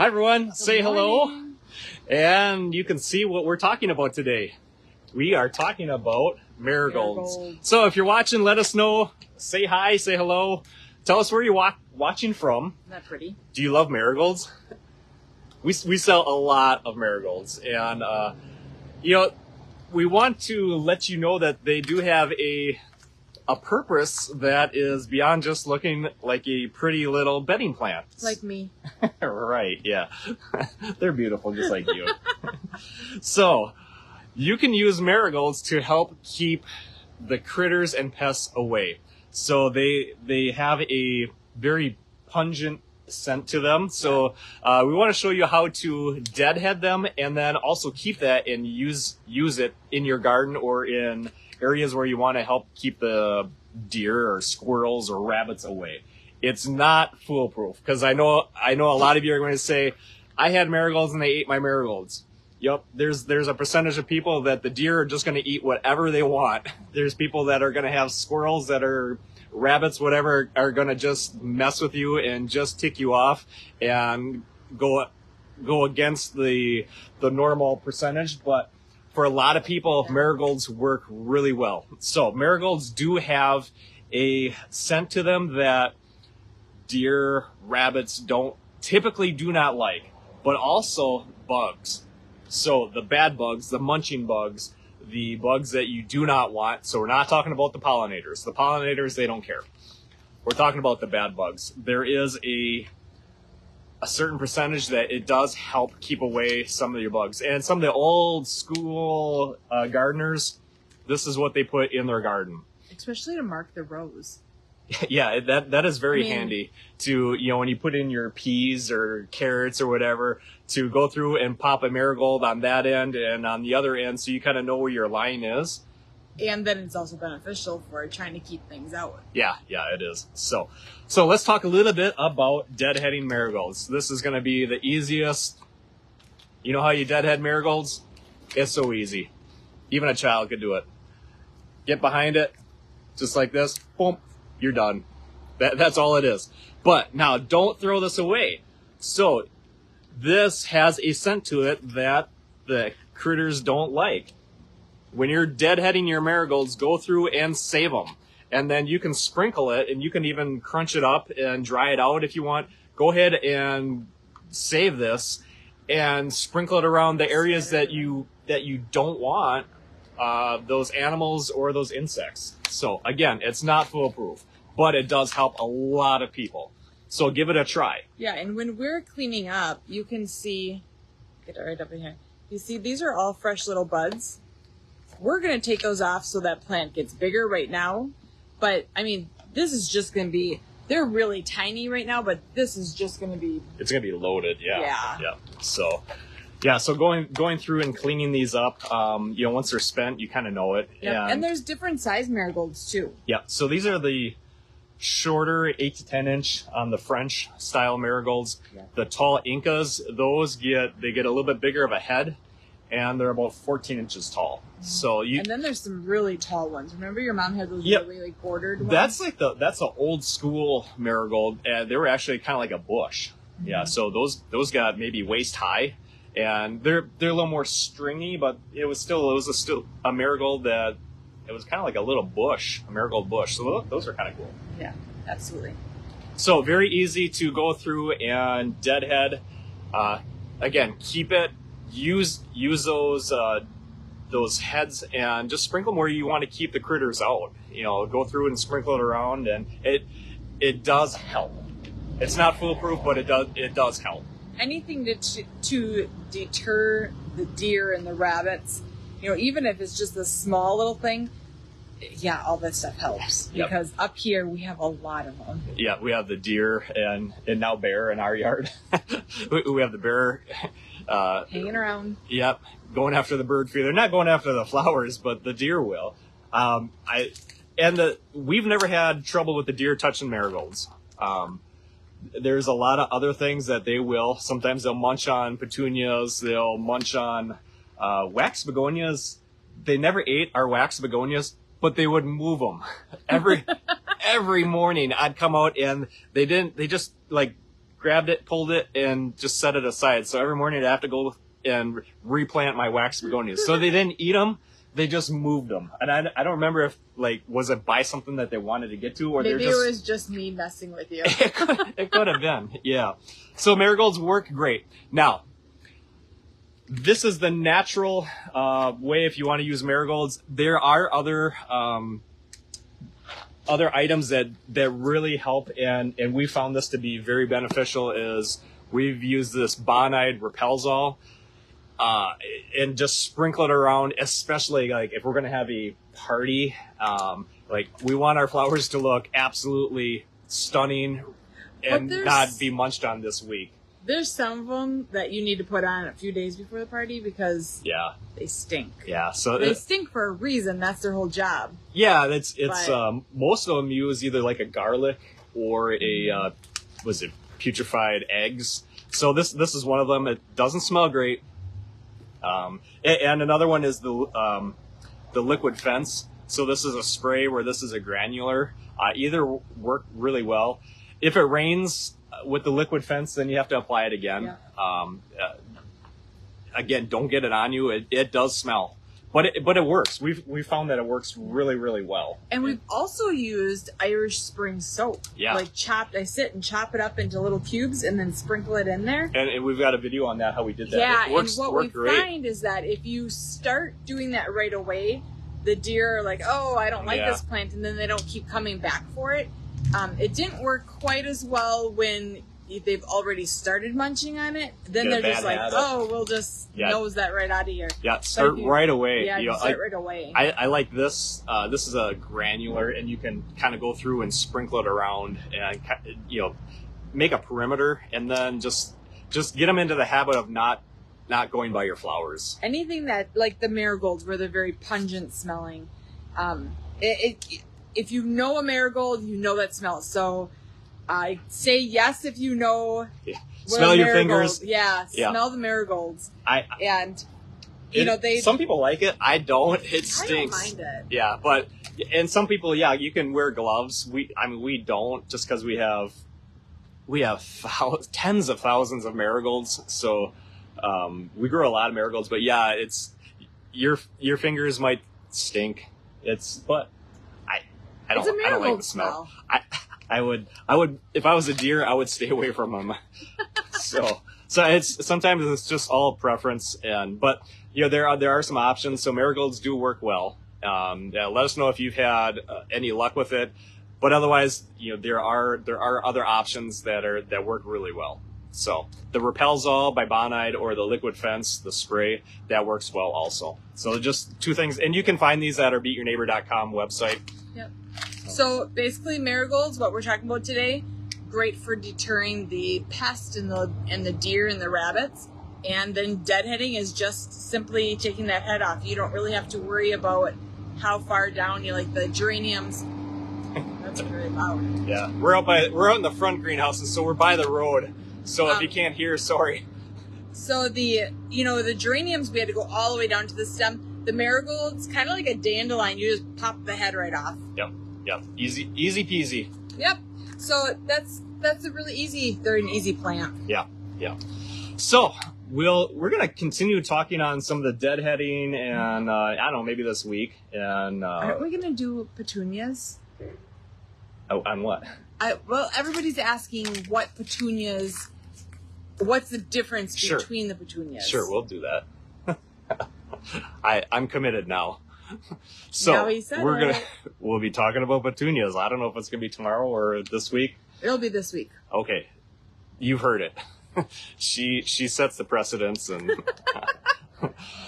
Hi everyone, say hello, morning. and you can see what we're talking about today. We are talking about marigolds. So if you're watching, let us know, say hi, say hello, tell us where you're watching from. Isn't that pretty? Do you love marigolds? We sell a lot of marigolds, and we want to let you know that they do have a purpose that is beyond just looking like a pretty little bedding plant. Like me. Right, yeah. They're beautiful, just like you. So, you can use marigolds to help keep the critters and pests away. So they have a very pungent scent to them. So we want to show you how to deadhead them and then also keep that and use it in your garden or in areas where you want to help keep the deer or squirrels or rabbits away. It's not foolproof, because I know a lot of you are going to say, I had marigolds and they ate my marigolds. Yep, there's a percentage of people that the deer are just going to eat whatever they want. There's people that are going to have squirrels, that are rabbits, whatever, are going to just mess with you and just tick you off and go against the normal percentage. But for a lot of people, marigolds work really well. So marigolds do have a scent to them that deer, rabbits typically do not like, but also bugs. So the bad bugs, the munching bugs, the bugs that you do not want. So we're not talking about the pollinators. The pollinators, they don't care. We're talking about the bad bugs. There is a certain percentage that it does help keep away some of your bugs. And some of the old school gardeners, this is what they put in their garden. Especially to mark the rows. Yeah, that is very handy to, when you put in your peas or carrots or whatever, to go through and pop a marigold on that end and on the other end, so you kind of know where your line is. And then it's also beneficial for trying to keep things out. Yeah, it is. So let's talk a little bit about deadheading marigolds. This is going to be the easiest. You know how you deadhead marigolds? It's so easy. Even a child could do it. Get behind it, just like this. Boom, you're done. That's all it is. But now, don't throw this away. So this has a scent to it that the critters don't like. When you're deadheading your marigolds, go through and save them. And then you can sprinkle it, and you can even crunch it up and dry it out if you want. Go ahead and save this and sprinkle it around the areas that you don't want those animals or those insects. So again, it's not foolproof, but it does help a lot of people. So give it a try. Yeah, and when we're cleaning up, you can see, get it right up in here. You see, these are all fresh little buds. We're going to take those off so that plant gets bigger right now. But, I mean, this is just going to be, they're really tiny right now, but this is just going to be... It's going to be loaded, yeah. Yeah. So going through and cleaning these up, once they're spent, you kind of know it. Yep. And there's different size marigolds, too. Yeah, so these are the shorter 8 to 10 inch on the French style marigolds. Yeah. The tall Incas, those get a little bit bigger of a head, and they're about 14 inches tall. So and then there's some really tall ones. Remember your mom had those really like bordered ones? That's the old school marigold, and they were actually kind of like a bush. Mm-hmm. Yeah, so those got maybe waist high, and they're a little more stringy, but it was still a marigold that it was kind of like a little bush, a marigold bush. So those are kind of cool. Yeah, absolutely. So very easy to go through and deadhead. Again, keep it. Use those heads and just sprinkle them where you want to keep the critters out. Go through and sprinkle it around, and it does help. It's not foolproof, but it does help. Anything to deter the deer and the rabbits, even if it's just a small little thing. Yeah, all that stuff helps. Yep. Because up here we have a lot of them. Yeah, we have the deer and now bear in our yard. we have the bear hanging around. Yep, going after the bird feeder. They're not going after the flowers, but the deer will. We've never had trouble with the deer touching marigolds. There's a lot of other things that they will. Sometimes they'll munch on petunias. They'll munch on wax begonias. They never ate our wax begonias, but they would move them every morning. I'd come out and they just like grabbed it, pulled it, and just set it aside. So every morning I'd have to go and replant my wax begonias. So they didn't eat them. They just moved them. And I don't remember if, like, was it by something that they wanted to get to, or maybe they're just... it was just me messing with you. It could have been, yeah. So marigolds work great. Now, this is the natural way if you want to use marigolds. There are other items that really help, and we found this to be very beneficial. Is we've used this bonide repelzol and just sprinkle it around, especially like if we're going to have a party. Like we want our flowers to look absolutely stunning and not be munched on this week. There's some of them that you need to put on a few days before the party because they stink. Yeah, so they stink for a reason. That's their whole job. Yeah, it's most of them use either like a garlic or a putrefied eggs. So this is one of them. It doesn't smell great. And another one is the liquid fence. So this is a spray where this is a granular. Either work really well. If it rains with the liquid fence, then you have to apply it again. Yeah. Again, don't get it on you. It does smell, but it works. We found that it works really, really well. And we've also used Irish Spring soap. Yeah. Like I sit and chop it up into little cubes and then sprinkle it in there. And we've got a video on that, how we did that. Yeah, it works, and what we find is that if you start doing that right away, the deer are like, oh, I don't like this plant, and then they don't keep coming back for it. It didn't work quite as well when they've already started munching on it. Then they're just like, oh, we'll just nose that right out of here. Yeah, start right away. Yeah, start right away. I like this. This is a granular, and you can kind of go through and sprinkle it around and, make a perimeter, and then just get them into the habit of not going by your flowers. Anything that, like the marigolds, where they're very pungent smelling, if you know a marigold, you know that smell. So I say yes if you know. Yeah. Smell your fingers. Yeah, smell the marigolds. Some people like it. I don't. It stinks. I don't mind it. Yeah, and some people, you can wear gloves. We don't, just because we have tens of thousands of marigolds. So we grow a lot of marigolds. But it's your fingers might stink. I don't like the smell. I would if I was a deer, I would stay away from them. so sometimes it's just all preference, but there are some options. So marigolds do work well. Let us know if you've had any luck with it, but otherwise, there are other options that work really well. So the Repelzol by Bonide or the Liquid Fence, the spray, that works well also. So just two things, and you can find these at our beatyourneighbor.com website. Yep. So basically, marigolds, what we're talking about today, great for deterring the pest and the deer and the rabbits. And then deadheading is just simply taking that head off. You don't really have to worry about how far down you like the geraniums. That's very loud. Yeah, we're out in the front greenhouses, so we're by the road. So if you can't hear, sorry. So the geraniums, we had to go all the way down to the stem. The marigolds, kind of like a dandelion, you just pop the head right off. Yep. Easy peasy. Yep. So that's a really easy. They're an easy plant. Yeah. So we're gonna continue talking on some of the deadheading, and I don't know, maybe this week. And aren't we gonna do petunias? Oh, on what? Well, everybody's asking what petunias. What's the difference between the petunias? Sure, we'll do that. I'm committed now. So now we'll be talking about petunias. I don't know if it's gonna be tomorrow or this week. It'll be this week. Okay, you've heard it. She sets the precedence, and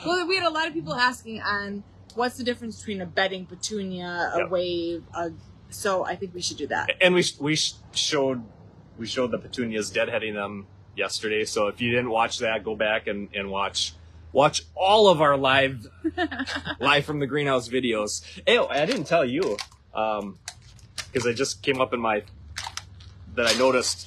well, we had a lot of people asking on what's the difference between a bedding petunia, a wave. So I think we should do that. And we showed the petunias deadheading them yesterday. So if you didn't watch that, go back and watch all of our live from the greenhouse videos. Hey, I didn't tell you, because it just came up that I noticed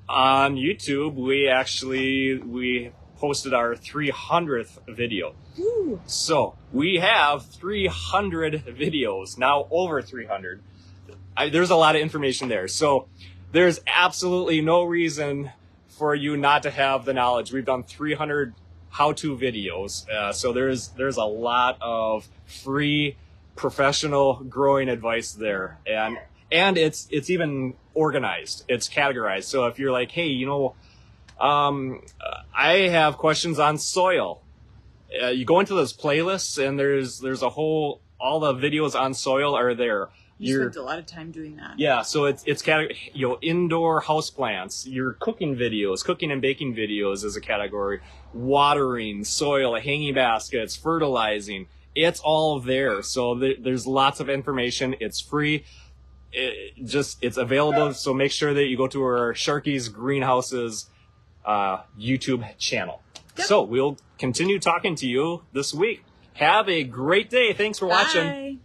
on YouTube. We posted our 300th video. Ooh. So we have 300 videos now, over 300. There's a lot of information there. So there's absolutely no reason for you not to have the knowledge. We've done 300 how-to videos, so there's a lot of free professional growing advice there, and it's even organized. It's categorized. So if you're like, hey, you know, I have questions on soil, you go into those playlists and there's a whole, all the videos on soil are there. You spent a lot of time doing that. Yeah, so it's you know, indoor houseplants, your cooking videos, cooking and baking videos is a category, watering, soil, hanging baskets, fertilizing. It's all there. So there's lots of information. It's free. It's available. So make sure that you go to our Sharky's Greenhouses YouTube channel. Yep. So we'll continue talking to you this week. Have a great day. Thanks for watching. Bye.